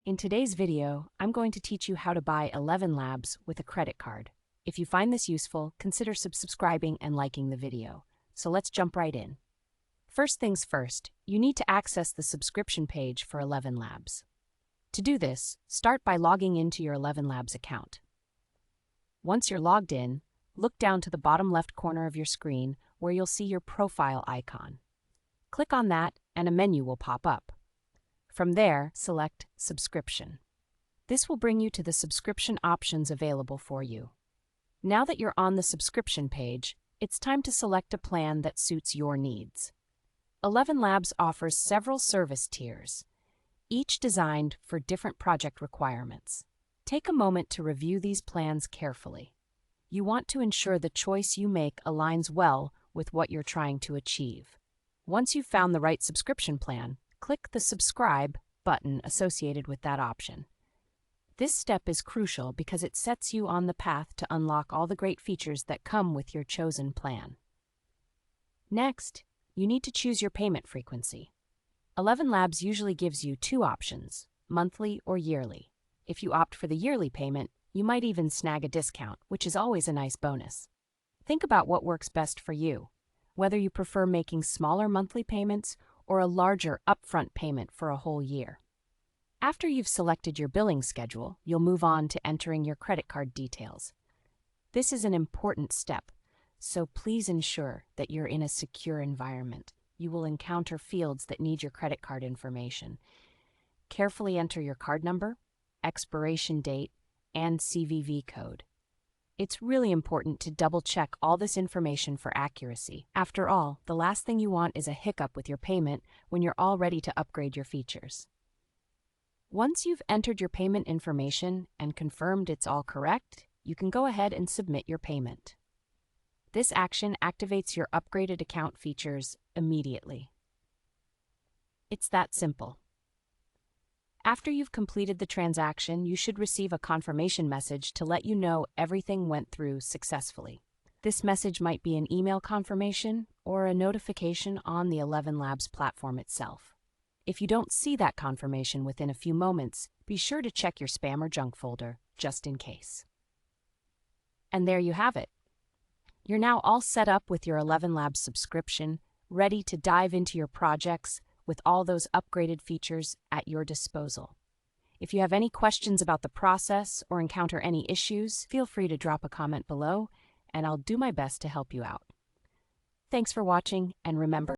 In today's video, I'm going to teach you how to buy ElevenLabs with a credit card. If you find this useful, consider subscribing and liking the video. So let's jump right in. First things first, you need to access the subscription page for ElevenLabs. To do this, start by logging into your ElevenLabs account. Once you're logged in, look down to the bottom left corner of your screen where you'll see your profile icon. Click on that and a menu will pop up. From there, select Subscription. This will bring you to the subscription options available for you. Now that you're on the subscription page, it's time to select a plan that suits your needs. ElevenLabs offers several service tiers, each designed for different project requirements. Take a moment to review these plans carefully. You want to ensure the choice you make aligns well with what you're trying to achieve. Once you've found the right subscription plan, click the Subscribe button associated with that option. This step is crucial because it sets you on the path to unlock all the great features that come with your chosen plan. Next, you need to choose your payment frequency. ElevenLabs usually gives you two options, monthly or yearly. If you opt for the yearly payment, you might even snag a discount, which is always a nice bonus. Think about what works best for you, whether you prefer making smaller monthly payments or a larger upfront payment for a whole year. After you've selected your billing schedule, you'll move on to entering your credit card details. This is an important step, so please ensure that you're in a secure environment. You will encounter fields that need your credit card information. Carefully enter your card number, expiration date, and CVV code. It's really important to double-check all this information for accuracy. After all, the last thing you want is a hiccup with your payment when you're all ready to upgrade your features. Once you've entered your payment information and confirmed it's all correct, you can go ahead and submit your payment. This action activates your upgraded account features immediately. It's that simple. After you've completed the transaction, you should receive a confirmation message to let you know everything went through successfully. This message might be an email confirmation or a notification on the ElevenLabs platform itself. If you don't see that confirmation within a few moments, be sure to check your spam or junk folder, just in case. And there you have it. You're now all set up with your ElevenLabs subscription, ready to dive into your projects with all those upgraded features at your disposal. If you have any questions about the process or encounter any issues, feel free to drop a comment below, and I'll do my best to help you out. Thanks for watching, and remember,